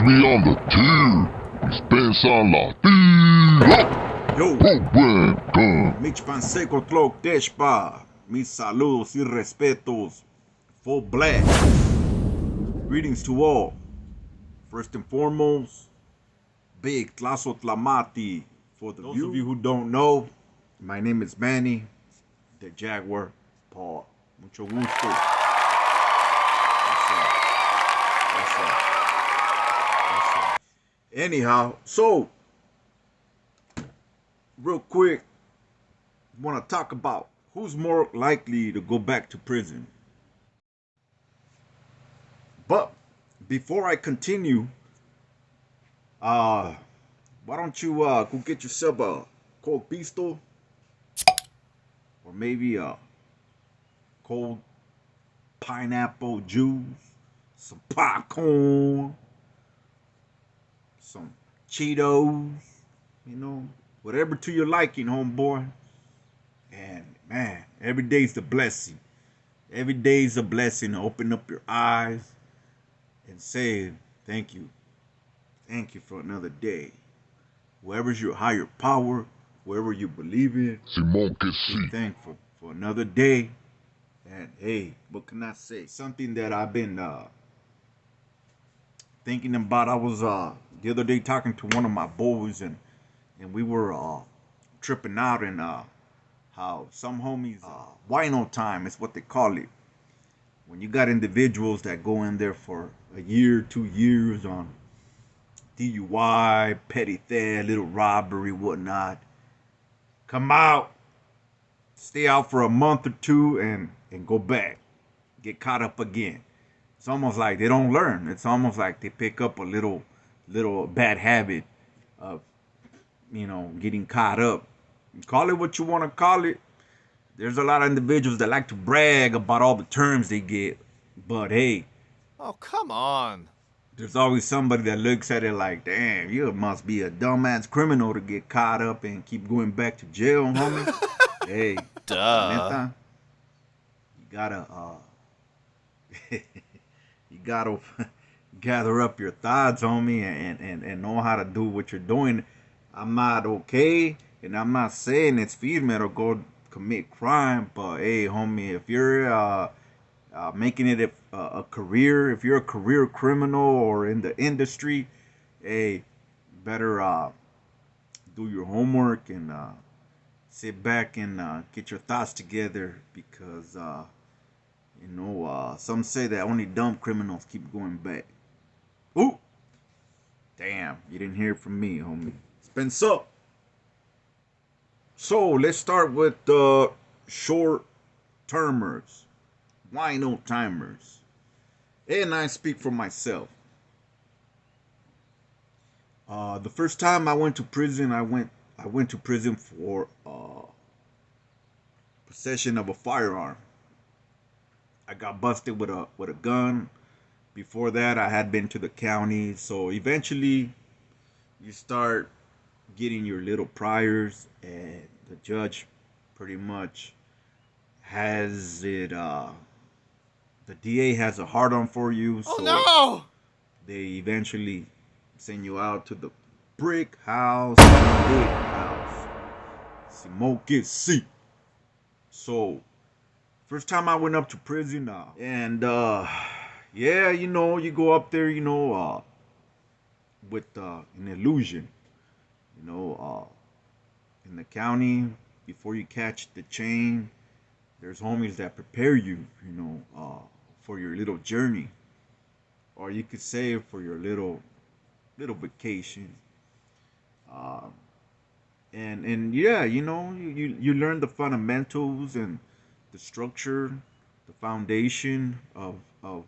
Catch me on the tier. Dispensa la tira. Yo, Program done. Mitch Panseco Tlok Deshpa. Mis saludos y respetos. Full black. Greetings to all. First and foremost, big Tlazo Tlamati. For those of you who don't know, my name is Manny, the Jaguar Paul. Mucho gusto. What's up? What's up? What's up? Anyhow, so, real quick, want to talk about who's more likely to go back to prison. But before I continue, why don't you go get yourself a cold pistol, or maybe a cold pineapple juice, some popcorn, some Cheetos, whatever to your liking, homeboy. And man, every day's a blessing. Every day's a blessing to open up your eyes and say, thank you. Thank you for another day. Whoever's your higher power, whoever you believe in, Simón que be sí. thankful for another day. And hey, what can I say? Something that I've been thinking about. I was the other day talking to one of my boys, and we were tripping out, and how some homies wino time is what they call it. When you got individuals that go in there for a year, 2 years on DUI, petty theft, little robbery, whatnot, come out, stay out for a month or two, and go back, get caught up again. It's almost like they don't learn. It's almost like they pick up a little bad habit of, getting caught up. Call it what you want to call it. There's a lot of individuals that like to brag about all the terms they get, but hey, Oh, come on. there's always somebody that looks at it like, damn, you must be a dumbass criminal to get caught up and keep going back to jail, homie. Hey, Duh. neta, you gotta you gotta gather up your thoughts, homie, and know how to do what you're doing. I'm not okay, and I'm not saying it's female to go commit crime, but hey, homie, if you're making it a career, if you're a career criminal or in the industry, hey, better do your homework and sit back and get your thoughts together, because some say that only dumb criminals keep going back. Ooh, damn, you didn't hear it from me, homie. Spence up. So let's start with the short termers, wino timers, and I speak for myself. The first time I went to prison, I went to prison for possession of a firearm. I got busted with a gun. Before that, I had been to the county. So eventually, you start getting your little priors, and the judge pretty much has it. The DA has a hard on for you. Oh, So no! they eventually send you out to the brick house, big house. Smoke see. So, first time I went up to prison, and yeah, you go up there, with an illusion, in the county, before you catch the chain, there's homies that prepare you, for your little journey, or you could say for your little vacation. Um, and yeah, you learn the fundamentals and the structure, the foundation of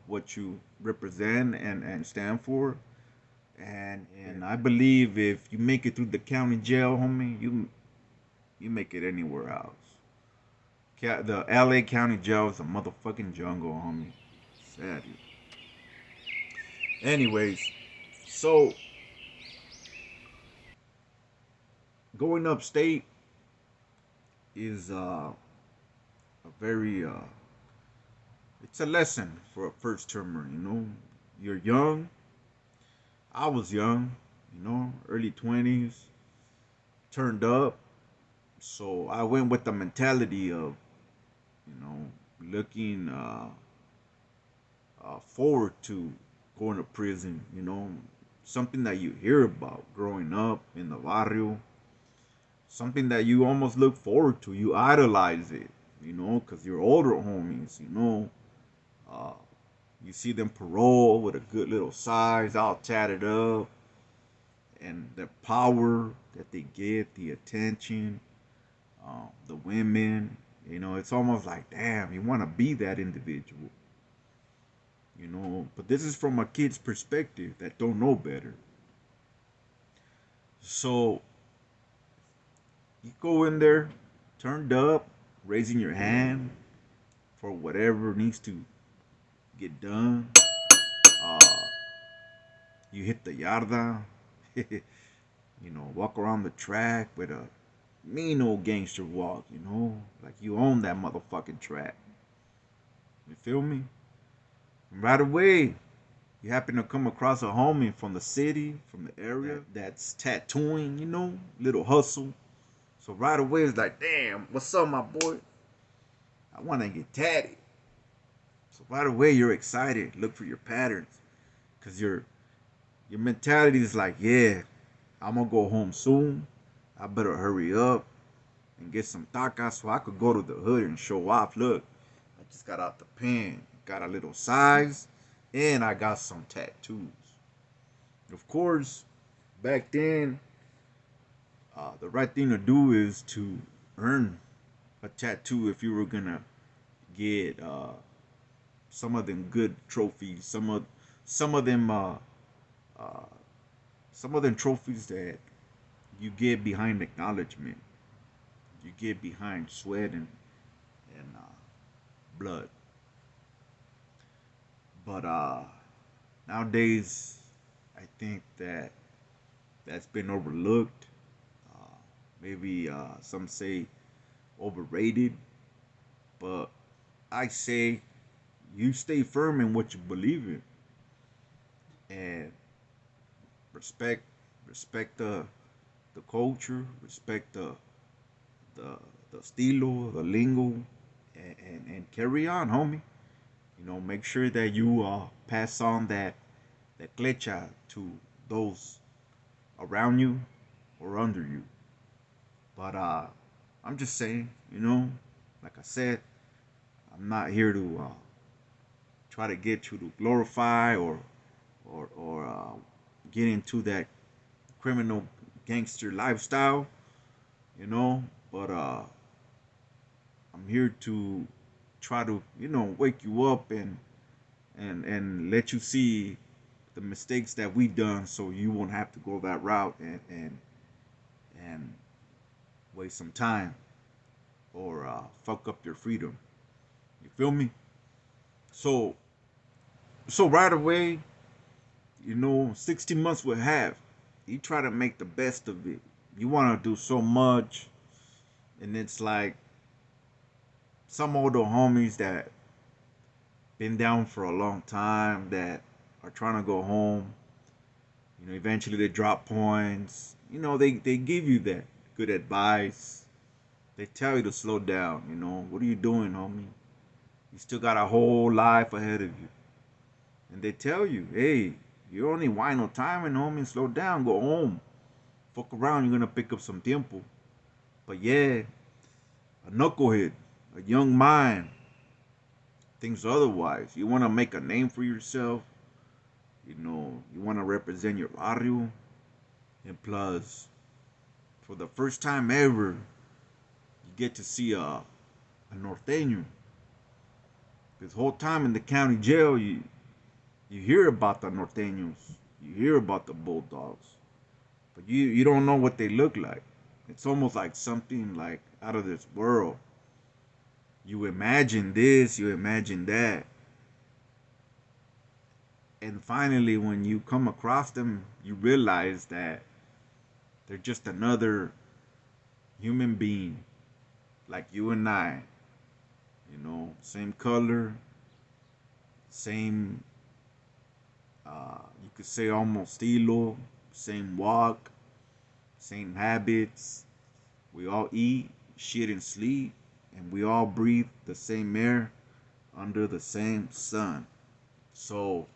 what you represent and stand for. And I believe if you make it through the county jail, homie, you make it anywhere else. The LA County Jail is a motherfucking jungle, homie. Sadly. Anyways, so going upstate is a very it's a lesson for a first termer. You're young. I was young, early 20s, turned up. So I went with the mentality of, looking forward to going to prison, something that you hear about growing up in the barrio, something that you almost look forward to. You idolize it, because you're older homies, Uh, you see them parole with a good little size, all tatted up, and the power that they get, the attention, the women. It's almost like, damn, you want to be that individual. But this is from a kid's perspective that don't know better. So you go in there, turned up, raising your hand for whatever needs to get done. Uh, you hit the yarda, walk around the track with a mean old gangster walk, like you own that motherfucking track. You feel me? And right away, you happen to come across a homie from the city, from the area that's tattooing, little hustle. So right away, it's like, damn, what's up, my boy? I want to get tatted. So right away, you're excited. Look for your patterns, cause your mentality is like, yeah, I'm gonna go home soon. I better hurry up and get some tacas so I could go to the hood and show off. Look, I just got out the pen, got a little size, and I got some tattoos. Of course, back then, the right thing to do is to earn a tattoo if you were gonna get some of them good trophies, some of them uh, some of them trophies that you get behind acknowledgement, you get behind sweat and blood. But nowadays, I think that that's been overlooked. Uh, Maybe some say overrated, but I say you stay firm in what you believe in and respect respect the culture, respect the the estilo, the lingo, and carry on, homie. Make sure that you pass on that clecha to those around you or under you. But I'm just saying, like I said, I'm not here to try to get you to glorify or get into that criminal gangster lifestyle, you know. But I'm here to try to, wake you up and let you see the mistakes that we done, so you won't have to go that route and waste some time or fuck up your freedom. You feel me? So right away, 16 months with half. You try to make the best of it. You want to do so much, and it's like some older homies that been down for a long time that are trying to go home. Eventually they drop points. They give you that good advice. They tell you to slow down. What are you doing, homie? You still got a whole life ahead of you. And they tell you, hey, you're only wino timing, homie. Slow down, go home. Fuck around, you're gonna pick up some tiempo. But yeah, a knucklehead, a young mind, thinks otherwise. You wanna make a name for yourself. You wanna represent your barrio. And plus, for the first time ever, you get to see a norteño. This whole time in the county jail, you hear about the norteños. You hear about the bulldogs. But you don't know what they look like. It's almost like something like out of this world. You imagine this, you imagine that. And finally, when you come across them, you realize that they're just another human being like you and I. Same color, same You could say almost estilo, same walk, same habits. We all eat, shit, and sleep, and we all breathe the same air under the same sun. So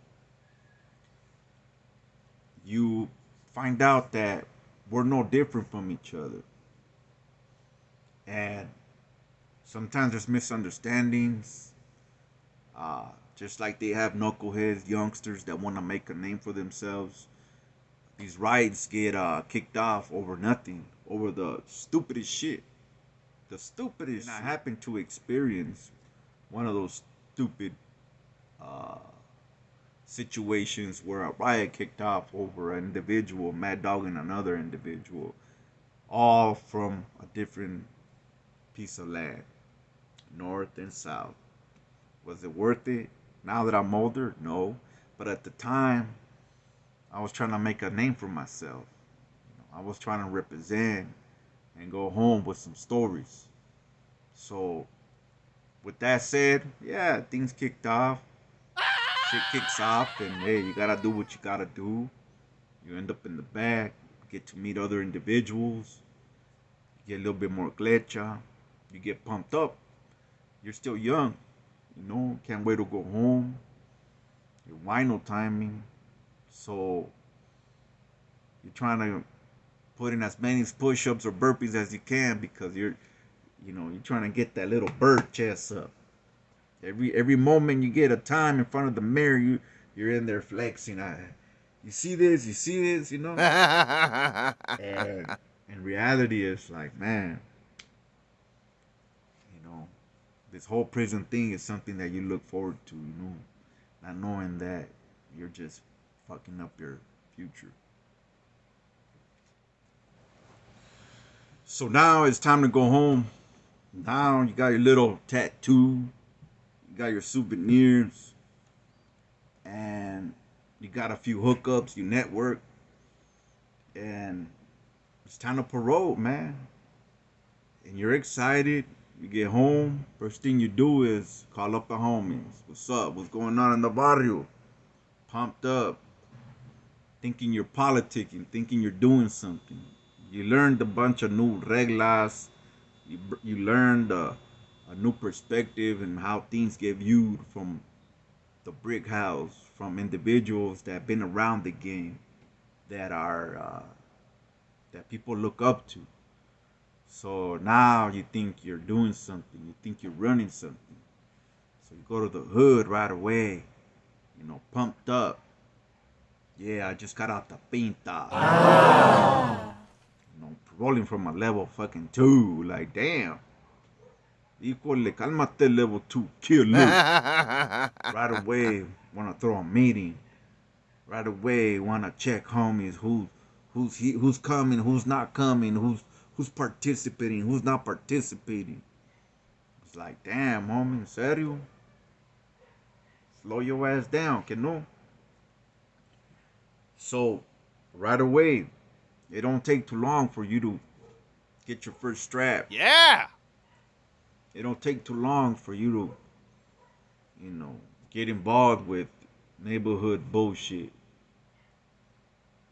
you find out that we're no different from each other. And sometimes there's misunderstandings. Just like they have knuckleheads, youngsters that want to make a name for themselves. These riots get kicked off over nothing, over the stupidest shit. The stupidest. And I happened to experience one of those stupid uh, situations where a riot kicked off over an individual, mad dogging another individual, all from a different piece of land, north and south. Was it worth it? Now that I'm older, no. But at the time, I was trying to make a name for myself. I was trying to represent and go home with some stories. So, with that said, yeah, things kicked off. Shit kicks off, and hey, you gotta do what you gotta do. You end up in the back, get to meet other individuals, you get a little bit more glecha, you get pumped up. You're still young, can't wait to go home. You're wino timing, so you're trying to put in as many push-ups or burpees as you can because you're trying to get that little bird chest up. Every moment you get a time in front of the mirror, you're in there flexing. You see this, And in reality, it's like, man, this whole prison thing is something that you look forward to, not knowing that you're just fucking up your future. So now it's time to go home. Now you got your little tattoo, you got your souvenirs, and you got a few hookups, you network, and it's time to parole, man. And you're excited. You get home, first thing you do is call up the homies. What's up? What's going on in the barrio? Pumped up, thinking you're politicking, thinking you're doing something. You learned a bunch of new reglas. You learned a new perspective and how things get viewed from the brick house, from individuals that have been around the game, that are that people look up to. So now you think you're doing something. You think you're running something. So you go to the hood right away, pumped up. Yeah, I just got out the pinta. Rolling from a level fucking 2. Like, damn. Híjole, cálmate, level 2 killer. Right away, want to throw a meeting. Right away, want to check homies who's coming, who's not coming, who's participating, who's not participating. It's like, damn, homie, en serio? Slow your ass down, que no? So, right away, it don't take too long for you to get your first strap. Yeah. It don't take too long for you to, get involved with neighborhood bullshit.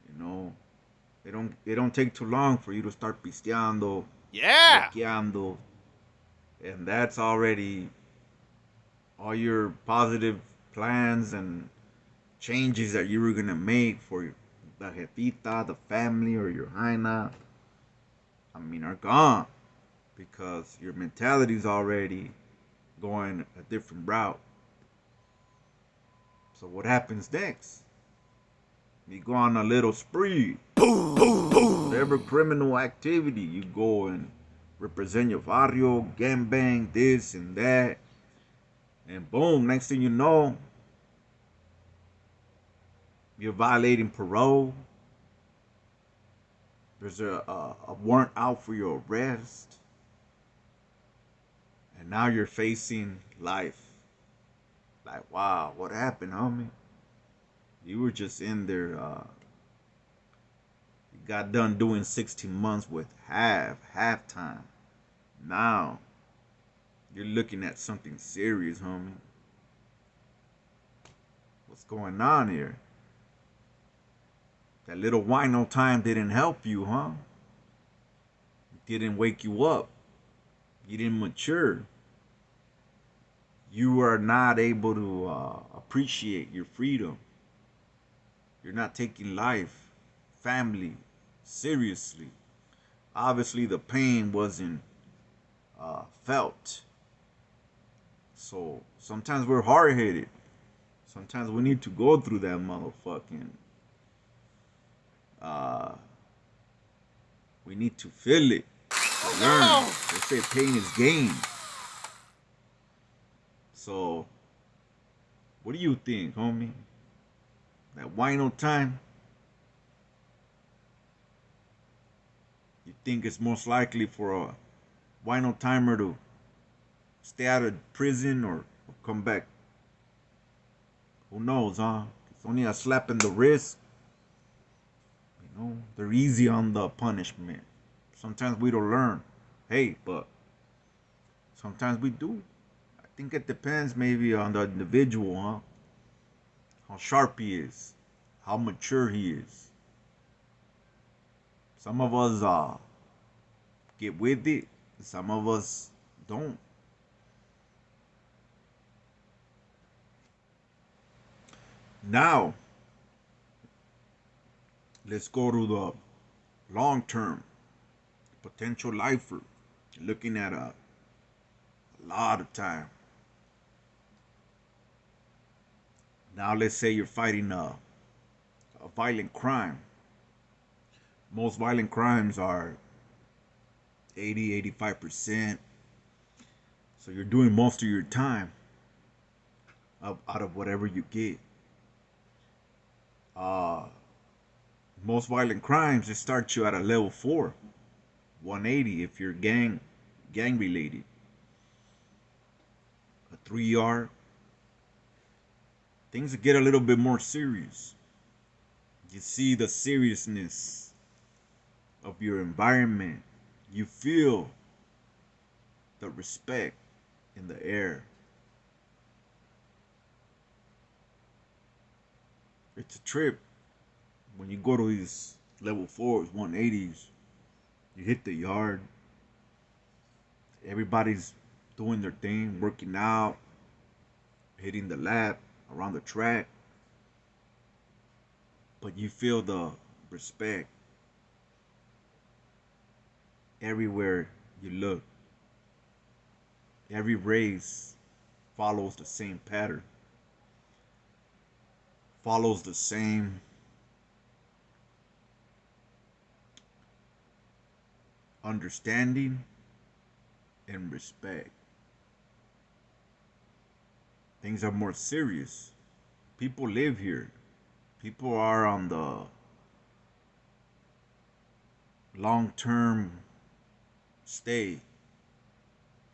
It don't take too long for you to start pisteando, Yeah. bloqueando, and that's already all your positive plans and changes that you were gonna make for the jefita, the family, or your jaina, are gone because your mentality's already going a different route. So what happens next? You go on a little spree. Whatever criminal activity, you go and represent your barrio, gangbang, this and that. And boom, next thing you know, you're violating parole. There's a warrant out for your arrest. And now you're facing life. Like, wow, what happened, homie? You were just in there. You got done doing 16 months with half-time. Now, you're looking at something serious, homie. What's going on here? That little wino time didn't help you, huh? It didn't wake you up. You didn't mature. You are not able to appreciate your freedom. You're not taking life, family, seriously. Obviously, the pain wasn't felt. So sometimes we're hard headed. Sometimes we need to go through that motherfucking. Uh, we need to feel it to learn. They say pain is gain. So, what do you think, homie? That wino time? You think it's most likely for a wino timer to stay out of prison or come back? Who knows, huh? It's only a slap in the wrist. You know, they're easy on the punishment. Sometimes we don't learn. Hey, but sometimes we do. I think it depends maybe on the individual, huh? How sharp he is, how mature he is. Some of us get with it, some of us don't. Now, let's go to the long term potential lifer. Looking at a lot of time. Now, let's say you're fighting a violent crime. Most violent crimes are 85%. So you're doing most of your time out of whatever you get. Uh, most violent crimes just start you at a level 4, 180 if you're gang related. A 3R. Things get a little bit more serious. You see the seriousness of your environment. You feel the respect in the air. It's a trip when you go to these level 4s, 180s. You hit the yard. Everybody's doing their thing, working out, hitting the lap, around the track. But you feel the respect everywhere you look. Every race follows the same pattern, follows the same understanding and respect. Things are more serious. People live here. People are on the long term stay.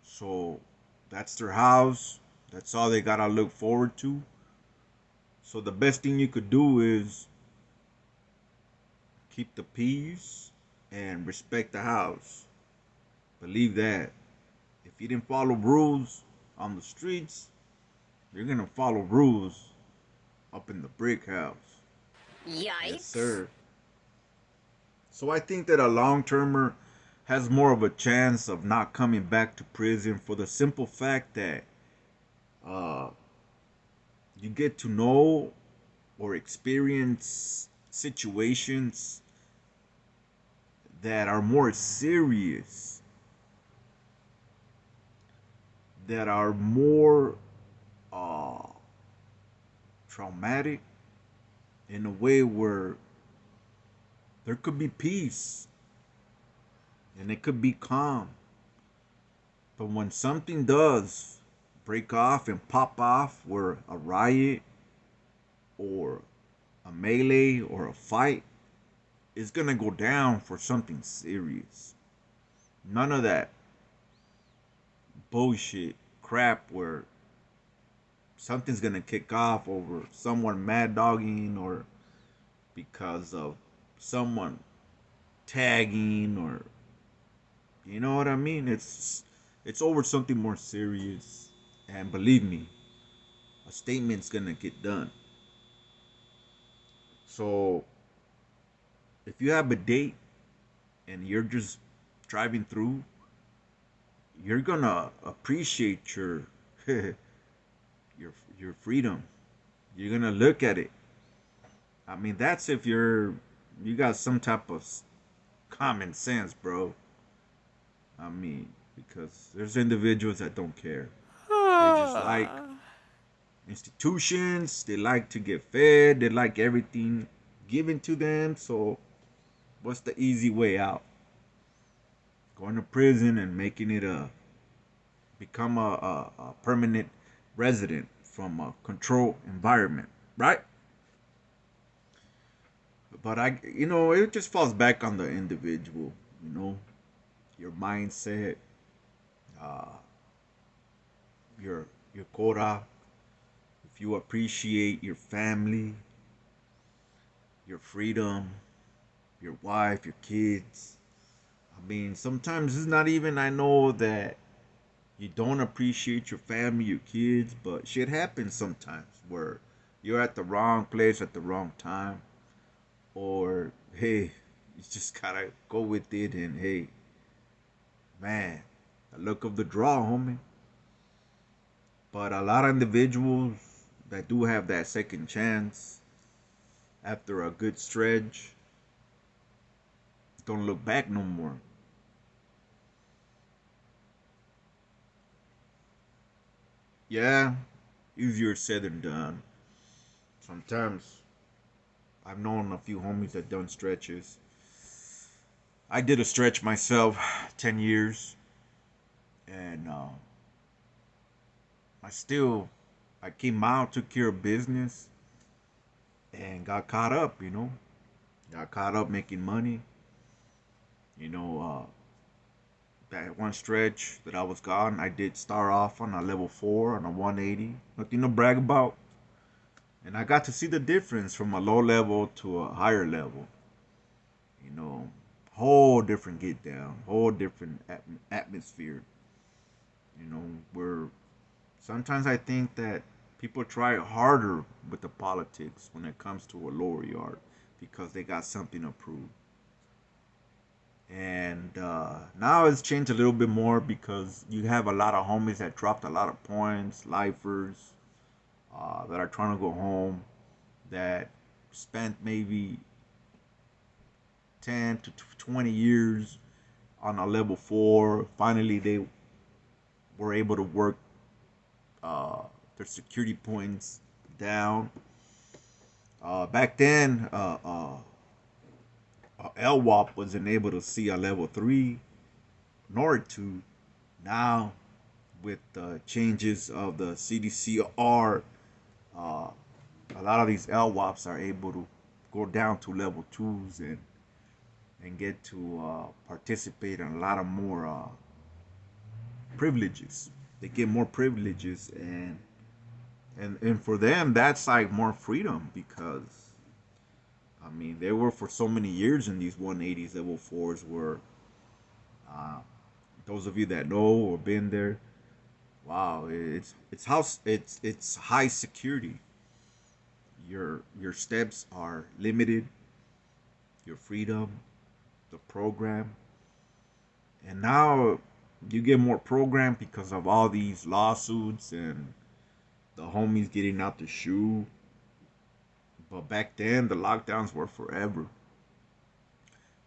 So that's their house. That's all they gotta look forward to. So the best thing you could do is keep the peace and respect the house. Believe that. If you didn't follow rules on the streets, you're gonna follow rules up in the brick house. Yes, Yikes. sir. So I think that a long termer has more of a chance of not coming back to prison for the simple fact that uh, you get to know or experience situations that are more serious, that are more uh, traumatic in a way where there could be peace and it could be calm. But when something does break off and pop off, where a riot or a melee or a fight is gonna go down for something serious. None of that bullshit crap where something's gonna kick off over someone mad dogging or because of someone tagging or you know what I mean? It's over something more serious. And believe me, a statement's gonna get done. So if you have a date and you're just driving through, you're gonna appreciate your freedom. You're gonna look at it. I mean, that's if you got some type of common sense, bro. I mean, because there's individuals that don't care. They just like institutions. They like to get fed. They like everything given to them. So, what's the easy way out? Going to prison and making it become a permanent resident from a controlled environment, right? But it just falls back on the individual. You know, your mindset, uh, your quota. If you appreciate your family, your freedom, your wife, your kids. I mean, sometimes it's not even. I know that you don't appreciate your family, your kids, but shit happens sometimes where you're at the wrong place at the wrong time, or hey, you just gotta go with it, and hey, man, the luck of the draw, homie. But a lot of individuals that do have that second chance after a good stretch don't look back no more. Yeah, easier said than done. Sometimes I've known a few homies that done stretches. I did a stretch myself, 10 years, and I still, I came out, took care of business, and got caught up, got caught up making money. You know, that one stretch that I was gone, I did start off on a level 4 on a 180, nothing to brag about. And I got to see the difference from a low level to a higher level. You know, whole different get down, whole different atmosphere. Where sometimes I think that people try harder with the politics when it comes to a lower yard because they got something to prove. And now it's changed a little bit more because you have a lot of homies that dropped a lot of points, lifers that are trying to go home, that spent maybe 10 to 20 years on a level 4. Finally, they were able to work uh, their security points down. Back then, LWAP wasn't able to see a level 3 nor 2. Now, with the changes of the CDCR, uh, a lot of these LWAPs are able to go down to level 2s and get to participate in a lot of more privileges. They get more privileges, and for them that's like more freedom because I mean they were for so many years in these 180s level 4s where uh, those of you that know or been there, wow, it's high security. Your steps are limited, your freedom, the program, and now you get more program because of all these lawsuits and the homies getting out the shoe. But back then, the lockdowns were forever.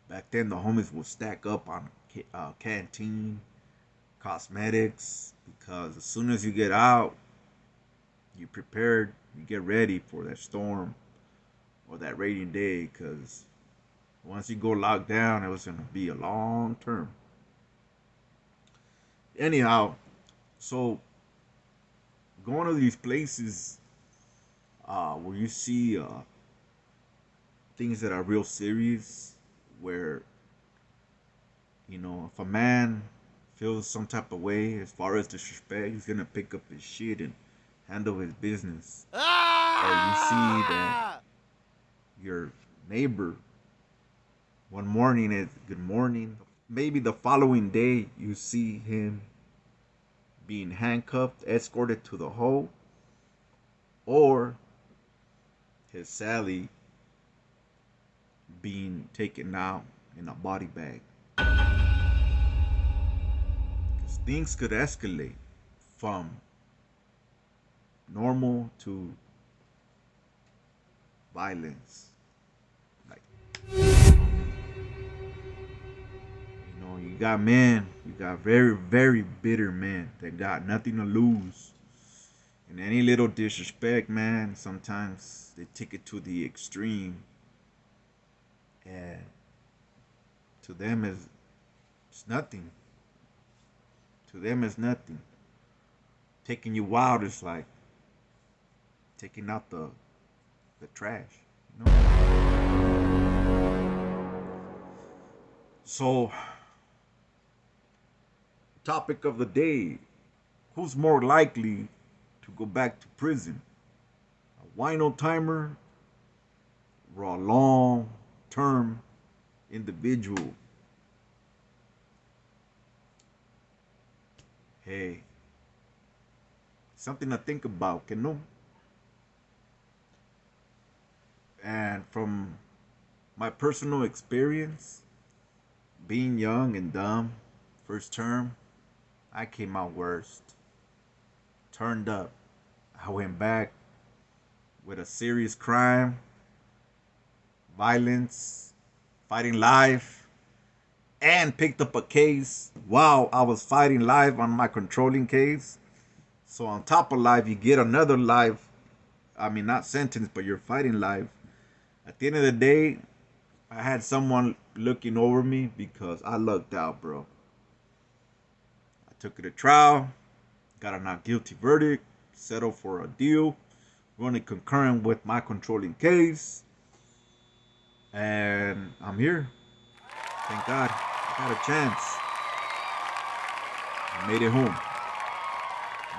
Back then, the homies would stack up on canteen, cosmetics, because as soon as you get out, you prepared, you get ready for that storm or that rainy day, because once you go locked down, it was going to be a long term. Anyhow, so going to these places where you see things that are real serious, where if a man feels some type of way as far as disrespect, he's gonna pick up his shit and handle his business. Or you see that Ah! your neighbor one morning is good morning. Maybe the following day you see him being handcuffed, escorted to the hole, or his Sally being taken out in a body bag. Because things could escalate from normal to violence. Like, you got men, you got very, very bitter men that got nothing to lose. And any little disrespect, man, sometimes they take it to the extreme. And to them it's nothing. To them it's nothing. Taking you out is like taking out the trash, you know? So, topic of the day, who's more likely to go back to prison? A wino timer or a long-term individual? Hey, something to think about, you know? And from my personal experience, being young and dumb, first term, I came out worst. Turned up. I went back with a serious crime, violence, fighting live, and picked up a case while I was fighting live on my controlling case. So on top of live, you get another live. I mean, not sentence, but you're fighting live. At the end of the day, I had someone looking over me because I lucked out, bro. I took it to trial, got a not guilty verdict, settled for a deal, running concurrent with my controlling case, and I'm here. Thank God, I got a chance. I made it home.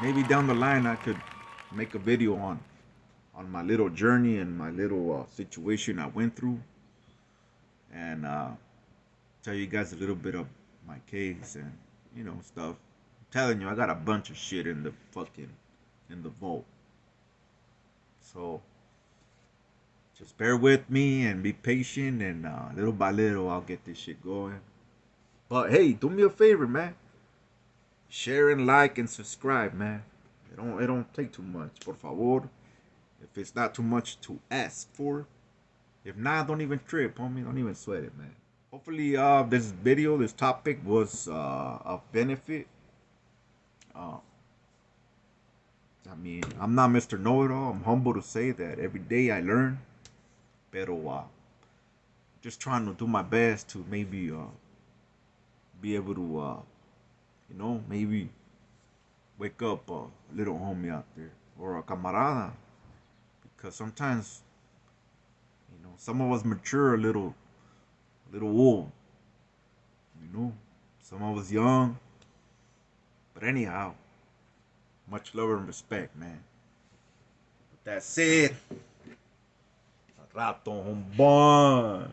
Maybe down the line I could make a video on my little journey and my little situation I went through, and tell you guys a little bit of my case and stuff. I'm telling you, I got a bunch of shit in the vault. So just bear with me and be patient, and little by little I'll get this shit going. But hey, do me a favor, man. Share and like and subscribe, man. It don't take too much, por favor. If it's not too much to ask for. If not, don't even trip, homie. Don't even sweat it, man. Hopefully, this topic was of benefit. I mean, I'm not Mr. Know-It-All. I'm humble to say that every day I learn. Pero just trying to do my best to maybe be able to, maybe wake up a little homie out there or a camarada. Because sometimes, some of us mature a little old. Some of us young. But anyhow, much love and respect, man. But that's it. Rato, homeboy.